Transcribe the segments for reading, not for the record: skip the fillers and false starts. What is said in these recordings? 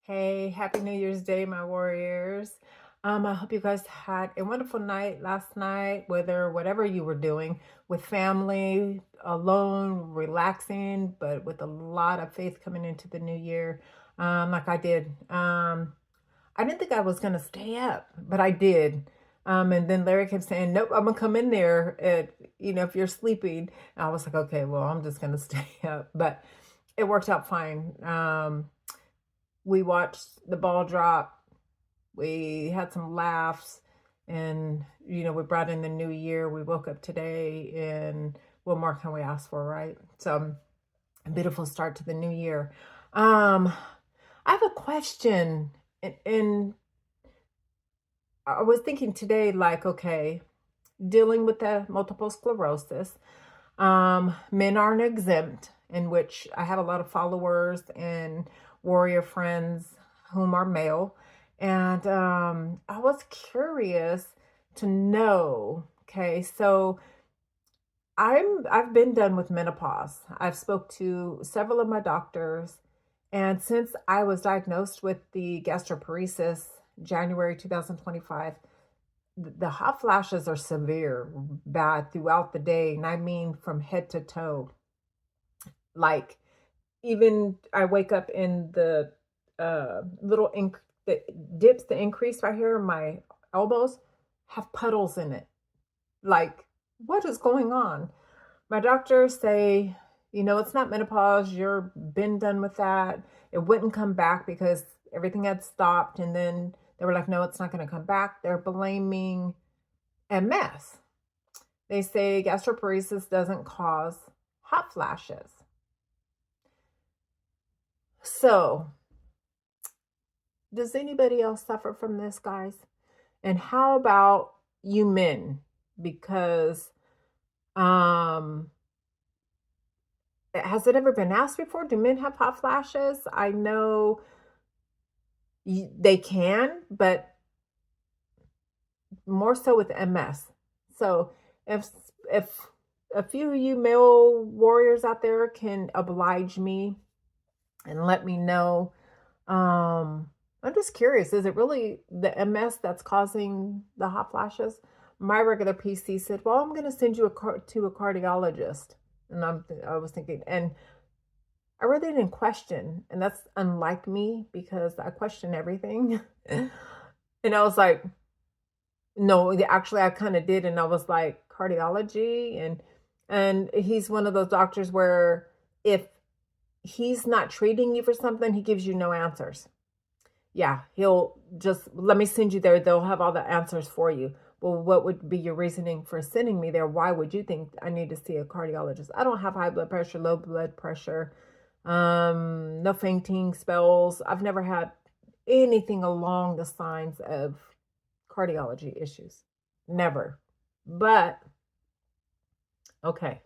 Hey, happy New Year's Day, my warriors. I hope you guys had a wonderful night last night, whatever you were doing, with family, alone, relaxing, but with a lot of faith coming into the new year, like I did. I didn't think I was gonna stay up, but I did. And then Larry kept saying, "Nope, I'm gonna come in there if you're sleeping." And I was like, "Okay, well, I'm just gonna stay up," but it worked out fine. We watched the ball drop. We had some laughs, and we brought in the new year. We woke up today, and what more can we ask for, right? So, a beautiful start to the new year. Um, I have a question, and I was thinking today, like, okay, dealing with the multiple sclerosis, men aren't exempt, in which I have a lot of followers and warrior friends whom are male. And I was curious to know, okay, so I've been done with menopause. I've spoke to several of my doctors, and since I was diagnosed with the gastroparesis January 2025, the hot flashes are severe, bad throughout the day, and I mean from head to toe. Like, even I wake up in the little ink that dips, the increase right here in my elbows have puddles in it. Like, what is going on? My doctors say, it's not menopause. You're been done with that. It wouldn't come back because everything had stopped. And then they were like, no, it's not going to come back. They're blaming MS. They say gastroparesis doesn't cause hot flashes. So, does anybody else suffer from this, guys? And how about you men? Because um has it ever been asked before? Do men have hot flashes? I know they can, but more so with MS. So if a few of you male warriors out there can oblige me and let me know, I'm just curious, is it really the MS that's causing the hot flashes? My regular PC said, "Well, I'm going to send you to a cardiologist." And I was thinking, and I really didn't question, and that's unlike me because I question everything. And I was like, no, actually I kind of did, and I was like, cardiology, and he's one of those doctors where if he's not treating you for something, he gives you no answers. Yeah, he'll just let me send you there. They'll have all the answers for you. Well, what would be your reasoning for sending me there? Why would you think I need to see a cardiologist? I don't have high blood pressure, low blood pressure, no fainting spells. I've never had anything along the signs of cardiology issues. Never. But okay.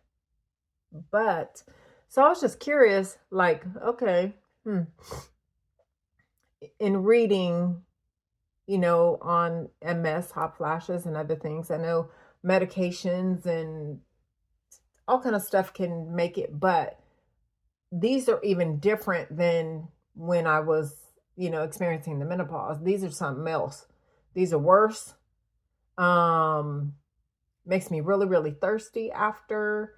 But so I was just curious, like, okay, in reading on MS, hot flashes, and other things. I know medications and all kind of stuff can make it, but these are even different than when I was, experiencing the menopause. These are something else. These are worse. Um, Makes me really, really thirsty after.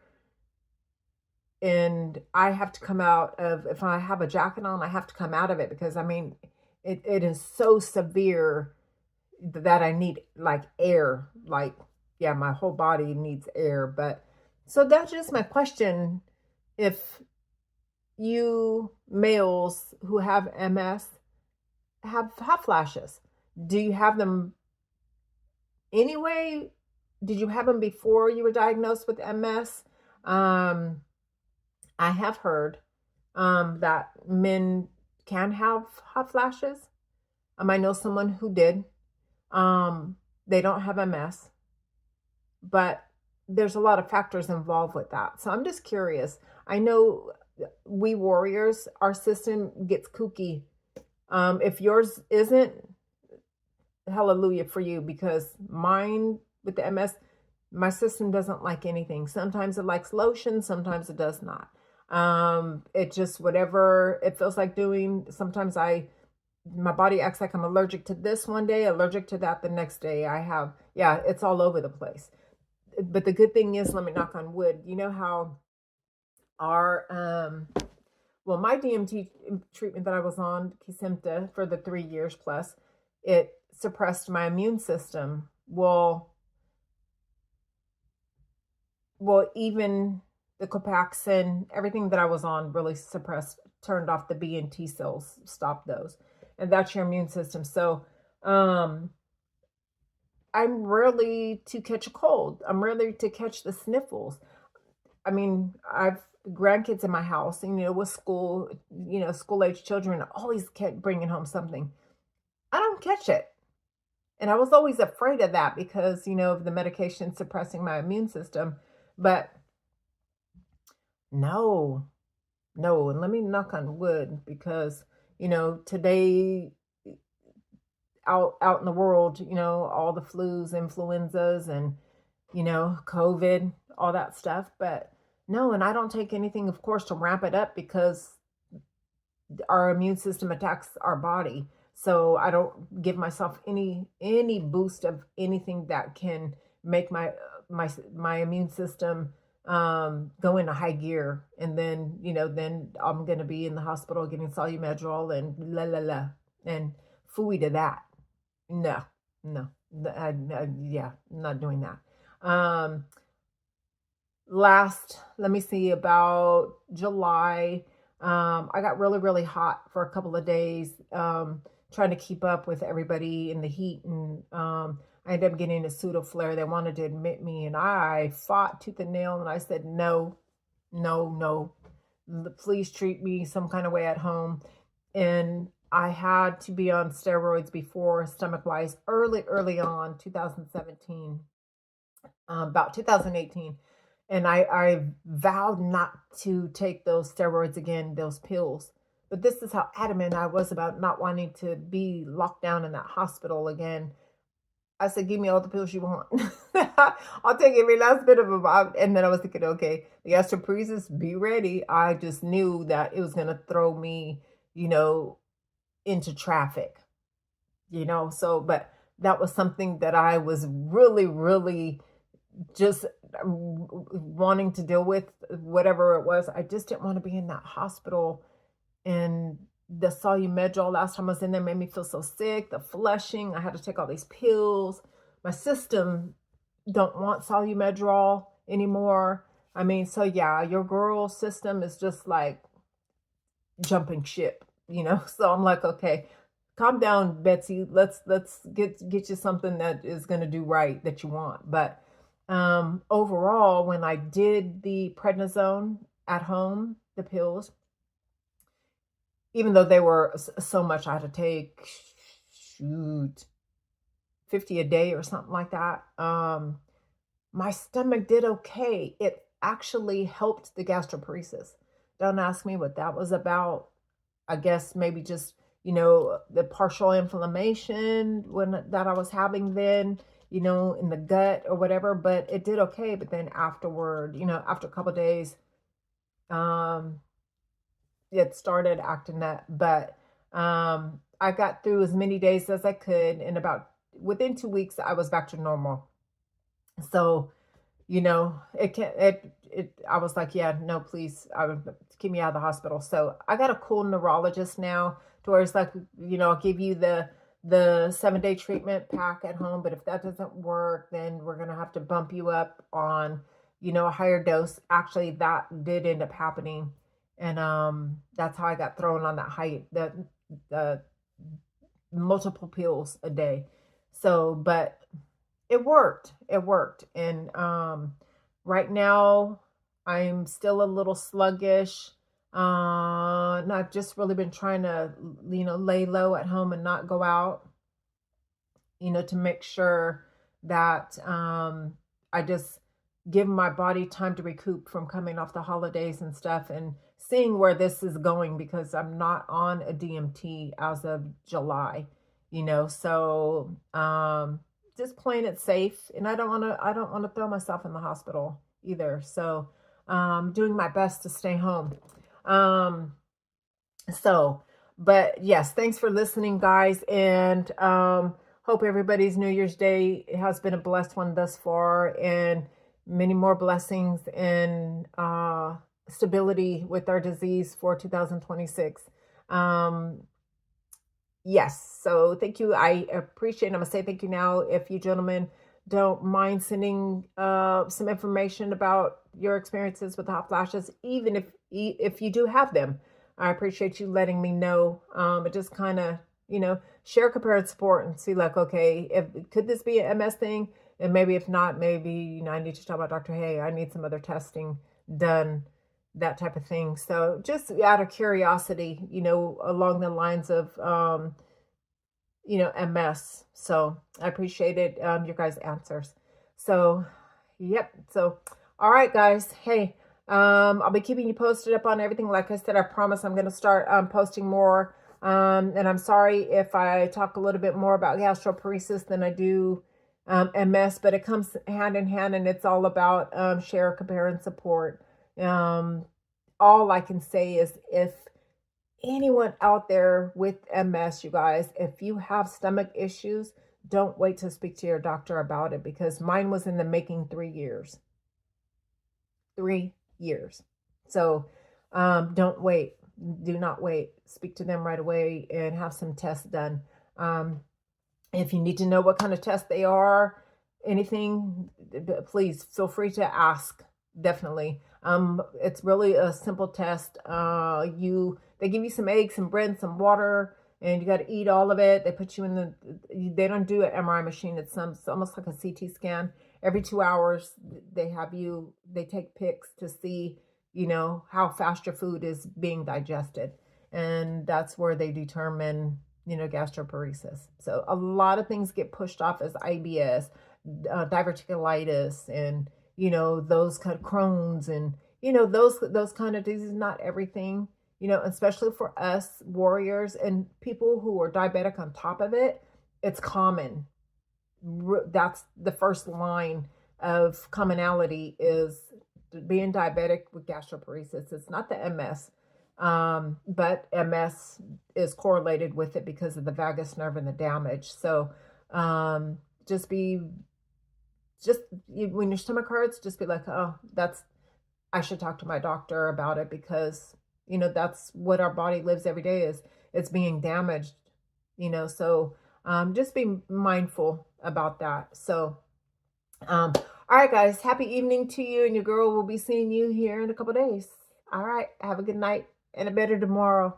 And I have to come out of, if I have a jacket on, I have to come out of it because I mean, it is so severe that I need like air, like, yeah, my whole body needs air. But so that's just my question. If you males who have MS have hot flashes, do you have them anyway? Did you have them before you were diagnosed with MS? Um, I have heard that men can have hot flashes. I know someone who did. They don't have MS, but there's a lot of factors involved with that. So I'm just curious. I know we warriors, our system gets kooky. If yours isn't, hallelujah for you, because mine with the MS, my system doesn't like anything. Sometimes it likes lotion, sometimes it does not. It just whatever it feels like doing. Sometimes I my body acts like I'm allergic to this one day, allergic to that the next day. Yeah, it's all over the place. But the good thing is, let me knock on wood. You know how our well, my DMT treatment that I was on, Kesimpta, for the 3 years plus, it suppressed my immune system. Even the Copaxone, everything that I was on really suppressed, turned off the B and T cells, stopped those, and that's your immune system. So, um, I'm rarely to catch a cold. I'm rarely to catch the sniffles. I mean, I've grandkids in my house, and with school, school age children always kept bringing home something. I don't catch it. And I was always afraid of that because, of the medication suppressing my immune system. But no, no. And let me knock on wood because, today out in the world, all the flus, influenzas, and, COVID, all that stuff. But no, and I don't take anything, of course, to ramp it up because our immune system attacks our body. So I don't give myself any boost of anything that can make my immune system go into high gear, and then I'm going to be in the hospital getting solumedrol and la la la and fooey to that. No, no, yeah, I'm not doing that. Let me see, about July, I got really, really hot for a couple of days, trying to keep up with everybody in the heat. And I ended up getting a pseudo flare. They wanted to admit me, and I fought tooth and nail. And I said, no, no, no, please treat me some kind of way at home. And I had to be on steroids before, stomach wise, early on, 2017, about 2018. And I vowed not to take those steroids again, those pills. But this is how adamant I was about not wanting to be locked down in that hospital again. I said, give me all the pills you want. I'll take every last bit of them. And then I was thinking, okay, the gastroparesis, be ready. I just knew that it was going to throw me, into traffic, So, but that was something that I was really, really just wanting to deal with, whatever it was. I just didn't want to be in that hospital. And the solumedrol last time I was in there made me feel so sick. The flushing, I had to take all these pills. My system don't want solumedrol anymore. I mean, so yeah, your girl system is just like jumping ship. So I'm like, okay, calm down, Betsy. Let's get you something that is going to do right, that you want. But overall, when I did the prednisone at home, the pills, even though they were so much, I had to take, shoot, 50 a day or something like that. My stomach did okay. It actually helped the gastroparesis. Don't ask me what that was about. I guess maybe just, the partial inflammation that I was having then, in the gut or whatever, but it did okay. But then afterward, after a couple of days, it started acting up. But I got through as many days as I could, and within 2 weeks, I was back to normal. So, I was like, yeah, no, please, keep me out of the hospital. So I got a cool neurologist now, to where it's like, I'll give you the 7-day treatment pack at home. But if that doesn't work, then we're going to have to bump you up on, a higher dose. Actually, that did end up happening. And that's how I got thrown on that the multiple pills a day. So, but it worked. It worked. And right now, I'm still a little sluggish. And I've just really been trying to, lay low at home and not go out, to make sure that I just give my body time to recoup from coming off the holidays and stuff, and seeing where this is going, because I'm not on a DMT as of July, so just playing it safe. And I don't want to throw myself in the hospital either. So doing my best to stay home. So, But yes, thanks for listening, guys. And hope everybody's New Year's Day has been a blessed one thus far, and many more blessings and stability with our disease for 2026. Um, Yes. So thank you. I appreciate. I'm gonna say thank you now. If you gentlemen don't mind sending some information about your experiences with hot flashes, even if you do have them, I appreciate you letting me know. It just kind of share comparative support and see like, okay, if could this be an MS thing, and maybe if not, maybe I need to talk about Doctor. Hey, I need some other testing done, that type of thing. So just out of curiosity, along the lines of MS. So I appreciated your guys' answers. So, yep. So, all right, guys. Hey, I'll be keeping you posted up on everything. Like I said, I promise I'm going to start posting more. And I'm sorry if I talk a little bit more about gastroparesis than I do MS, but it comes hand in hand, and it's all about share, compare, and support. Um, all I can say is if anyone out there with MS, you guys, if you have stomach issues, don't wait to speak to your doctor about it, because mine was in the making 3 years. 3 years. So don't wait. Do not wait. Speak to them right away and have some tests done. Um, if you need to know what kind of tests they are, anything, please feel free to ask. Definitely. It's really a simple test. They give you some eggs, some bread, and some water, and you got to eat all of it. They put you in they don't do an MRI machine. It's almost like a CT scan. Every 2 hours, they take pics to see, how fast your food is being digested. And that's where they determine, gastroparesis. So a lot of things get pushed off as IBS, diverticulitis, and those kind of Crohn's, and those kind of diseases. Not everything, especially for us warriors and people who are diabetic on top of it. It's common. That's the first line of commonality, is being diabetic with gastroparesis. It's not the MS, but MS is correlated with it because of the vagus nerve and the damage. So um, just be when your stomach hurts, just be like, oh, I should talk to my doctor about it, because that's what our body lives every day, is it's being damaged. So just be mindful about that. So all right, guys, happy evening to you, and your girl will be seeing you here in a couple days. All right, have a good night and a better tomorrow.